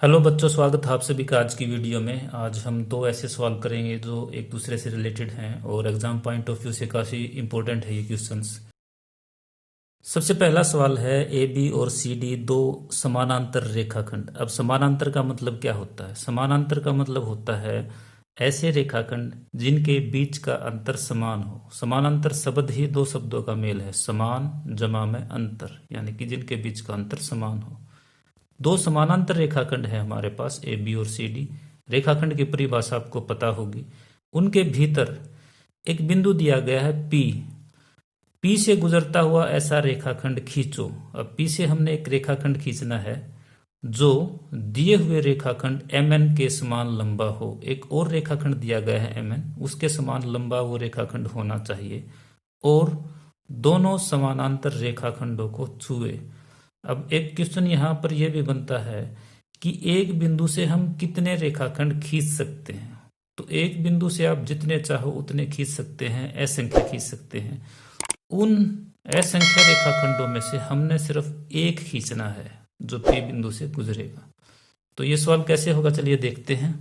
Hello बच्चों, स्वागत है आप सभी का आज की वीडियो में। आज हम दो ऐसे सवाल करेंगे जो एक दूसरे से रिलेटेड हैं और एग्जाम पॉइंट ऑफ व्यू से काफ़ी इंपॉर्टेंट है ये क्वेश्चंस। सबसे पहला सवाल है, ए बी और सी डी दो समानांतर रेखाखंड। अब समानांतर का मतलब क्या होता है? समानांतर का मतलब होता है ऐसे रेखाखंड जिनके बीच का अंतर समान हो। समानांतर शब्द ही दो शब्दों का मेल है, समान जमा में अंतर, यानी कि जिनके बीच का अंतर समान हो। दो समानांतर रेखाखंड है हमारे पास, ए बी और सी डी। रेखाखंड की परिभाषा आपको पता होगी। उनके भीतर एक बिंदु दिया गया है पी। पी से गुजरता हुआ ऐसा रेखाखंड खींचो। अब पी से हमने एक रेखाखंड खींचना है जो दिए हुए रेखाखंड एम एन के समान लंबा हो। एक और रेखाखंड दिया गया है एम एन, उसके समान लंबा वो रेखाखंड होना चाहिए और दोनों समानांतर रेखाखंडों को छुए। अब एक क्वेश्चन यहाँ पर यह भी बनता है कि एक बिंदु से हम कितने रेखाखंड खींच सकते हैं। तो एक बिंदु से आप जितने चाहो उतने खींच सकते हैं, असंख्य खींच सकते हैं। उन असंख्य रेखाखंडों में से हमने सिर्फ एक खींचना है जो पी बिंदु से गुजरेगा। तो ये सवाल कैसे होगा, चलिए देखते हैं।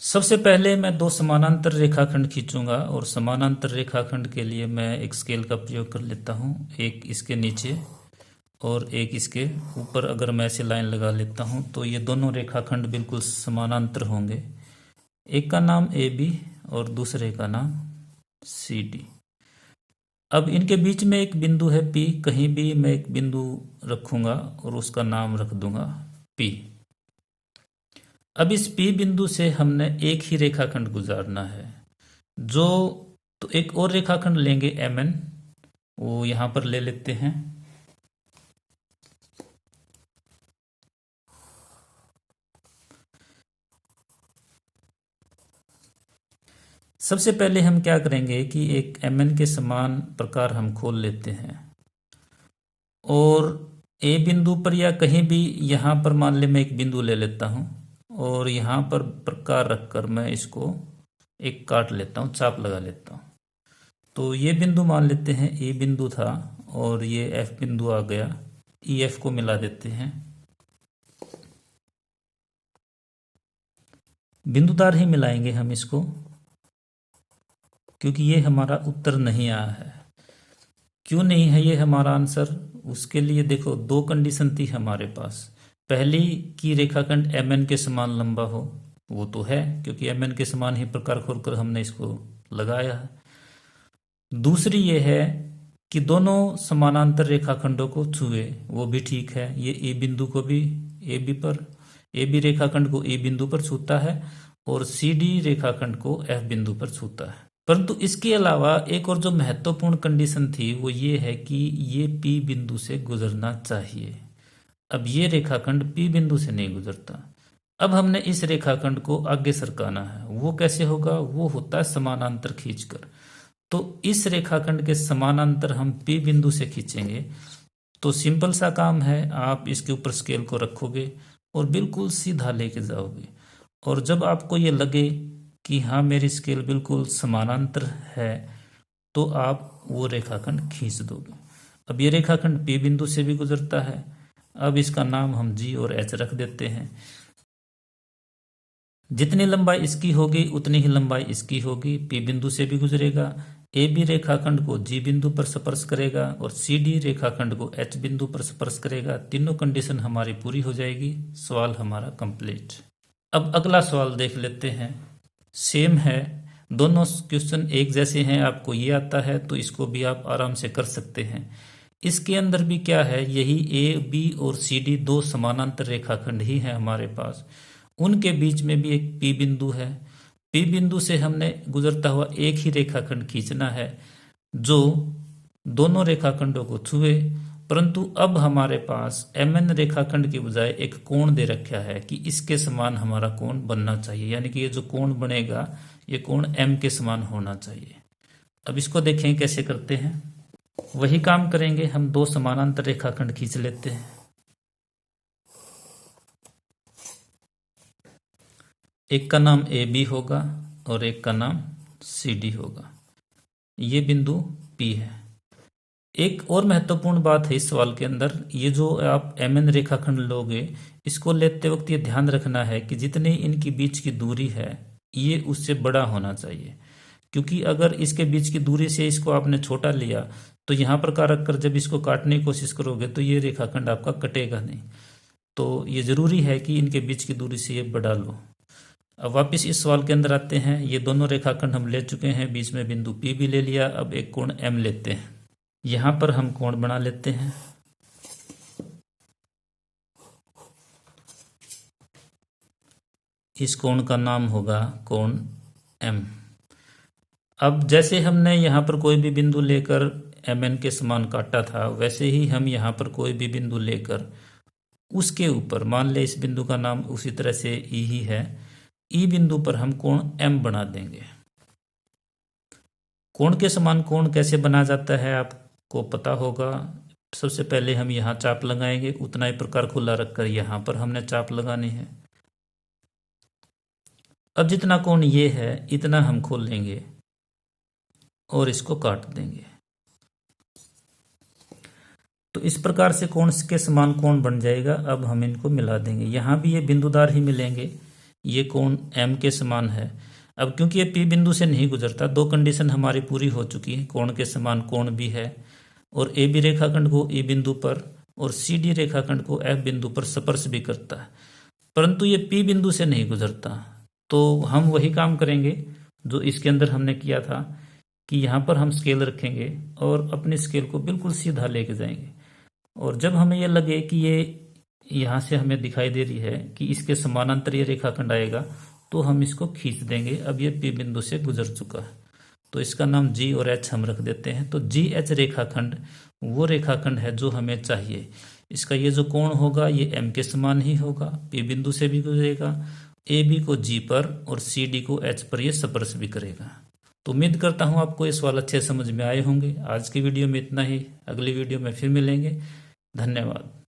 सबसे पहले मैं दो समानांतर रेखाखंड खींचूंगा और समानांतर रेखाखंड के लिए मैं एक स्केल का प्रयोग कर लेता हूँ। एक इसके नीचे और एक इसके ऊपर अगर मैं ऐसे लाइन लगा लेता हूँ तो ये दोनों रेखाखंड बिल्कुल समानांतर होंगे। एक का नाम ए बी और दूसरे का नाम सी डी। अब इनके बीच में एक बिंदु है पी। कहीं भी मैं एक बिंदु रखूंगा और उसका नाम रख दूंगा पी। अब इस पी बिंदु से हमने एक ही रेखाखंड गुजारना है जो, तो एक और रेखाखंड लेंगे एम एन, वो यहां पर ले लेते हैं। सबसे पहले हम क्या करेंगे कि एक एम एन के समान प्रकार हम खोल लेते हैं और ए बिंदु पर या कहीं भी यहाँ पर मान ले मैं एक बिंदु ले लेता हूँ और यहाँ पर प्रकार रखकर मैं इसको एक काट लेता हूँ, चाप लगा लेता हूँ। तो ये बिंदु मान लेते हैं ए बिंदु था और ये एफ बिंदु आ गया। ई एफ को मिला देते हैं। बिंदुदार ही मिलाएंगे हम इसको क्योंकि ये हमारा उत्तर नहीं आया है। क्यों नहीं है ये हमारा आंसर? उसके लिए देखो दो कंडीशन थी हमारे पास। पहली कि रेखाखंड एम एन के समान लंबा हो, वो तो है क्योंकि एम एन के समान ही प्रकार खोलकर हमने इसको लगाया है। दूसरी ये है कि दोनों समानांतर रेखाखंडों को छुए, वो भी ठीक है। ये ए बिंदु को भी ए बी पर, ए बी रेखाखंड को ए बिंदु पर छूता है और सी डी रेखाखंड को एफ बिंदु पर छूता है। परंतु इसके अलावा एक और जो महत्वपूर्ण कंडीशन थी वो ये है कि ये पी बिंदु से गुजरना चाहिए। अब ये रेखाखंड पी बिंदु से नहीं गुजरता। अब हमने इस रेखाखंड को आगे सरकाना है। वो कैसे होगा? वो होता है समानांतर खींचकर। तो इस रेखाखंड के समानांतर हम पी बिंदु से खींचेंगे। तो सिंपल सा काम है, आप इसके ऊपर स्केल को रखोगे और बिल्कुल सीधा लेके जाओगे और जब आपको ये लगे कि हाँ मेरी स्केल बिल्कुल समानांतर है तो आप वो रेखाखंड खींच दोगे। अब ये रेखाखंड पी बिंदु से भी गुजरता है। अब इसका नाम हम जी और एच रख देते हैं। जितनी लंबाई इसकी होगी उतनी ही लंबाई इसकी होगी। पी बिंदु से भी गुजरेगा, ए बी रेखाखंड को जी बिंदु पर स्पर्श करेगा और सी डी रेखाखंड को एच बिंदु पर स्पर्श करेगा। तीनों कंडीशन हमारी पूरी हो जाएगी। सवाल हमारा कंप्लीट। अब अगला सवाल देख लेते हैं। सेम है, दोनों क्वेश्चन एक जैसे हैं। आपको ये आता है तो इसको भी आप आराम से कर सकते हैं। इसके अंदर भी क्या है, यही ए बी और सी डी दो समानांतर रेखाखंड ही हैं हमारे पास। उनके बीच में भी एक पी बिंदु है। पी बिंदु से हमने गुजरता हुआ एक ही रेखाखंड खींचना है जो दोनों रेखाखंडों को छुए। परंतु अब हमारे पास एम एन रेखाखंड के बजाय एक कोण दे रखा है कि इसके समान हमारा कोण बनना चाहिए, यानी कि ये जो कोण बनेगा ये कोण एम के समान होना चाहिए। अब इसको देखें कैसे करते हैं। वही काम करेंगे, हम दो समानांतर रेखाखंड खींच लेते हैं। एक का नाम ए बी होगा और एक का नाम सी डी होगा। ये बिंदु पी है। एक और महत्वपूर्ण बात है इस सवाल के अंदर, ये जो आप MN रेखाखंड लोगे, इसको लेते वक्त ये ध्यान रखना है कि जितने इनकी बीच की दूरी है ये उससे बड़ा होना चाहिए, क्योंकि अगर इसके बीच की दूरी से इसको आपने छोटा लिया तो यहाँ पर रख कर जब इसको काटने की कोशिश करोगे तो ये रेखाखंड आपका कटेगा नहीं। तो ये जरूरी है कि इनके बीच की दूरी से ये बढ़ा लो। अब वापस इस सवाल के अंदर आते हैं। ये दोनों रेखाखंड हम ले चुके हैं, बीच में बिंदु P भी ले लिया। अब एक कोण M लेते हैं, यहाँ पर हम कोण बना लेते हैं। इस कोण का नाम होगा कोण M। अब जैसे हमने यहाँ पर कोई भी बिंदु लेकर MN के समान काटा था, वैसे ही हम यहाँ पर कोई भी बिंदु लेकर उसके ऊपर, मान ले इस बिंदु का नाम उसी तरह से E ही है, E बिंदु पर हम कोण M बना देंगे। कोण के समान कोण कैसे बना जाता है आपको पता होगा। सबसे पहले हम यहाँ चाप लगाएंगे, उतना ही प्रकार खुला रखकर यहाँ पर हमने चाप लगानी है। अब जितना कोण ये है इतना हम खोल लेंगे और इसको काट देंगे। तो इस प्रकार से कोण के समान कोण बन जाएगा। अब हम इनको मिला देंगे, यहाँ भी ये बिंदुदार ही मिलेंगे। ये कोण M के समान है। अब क्योंकि ये P बिंदु से नहीं गुजरता, दो कंडीशन हमारी पूरी हो चुकी है। कोण के समान कोण भी है और AB रेखाखंड को E बिंदु पर और CD रेखाखंड को F बिंदु पर स्पर्श भी करता है, परंतु ये P बिंदु से नहीं गुजरता। तो हम वही काम करेंगे जो इसके अंदर हमने किया था कि यहाँ पर हम स्केल रखेंगे और अपने स्केल को बिल्कुल सीधा लेके जाएंगे, और जब हमें ये लगे कि ये यहाँ से हमें दिखाई दे रही है कि इसके समानांतर ये रेखाखंड आएगा, तो हम इसको खींच देंगे। अब ये P बिंदु से गुजर चुका है, तो इसका नाम G और H हम रख देते हैं। तो GH रेखाखंड वो रेखाखंड है जो हमें चाहिए। इसका ये जो कोण होगा ये M के समान ही होगा, P बिंदु से भी गुजरेगा, AB को G पर और CD को H पर ये स्पर्श भी करेगा। तो उम्मीद करता हूँ आपको ये सवाल अच्छे समझ में आए होंगे। आज की वीडियो में इतना ही, अगली वीडियो में फिर मिलेंगे। धन्यवाद।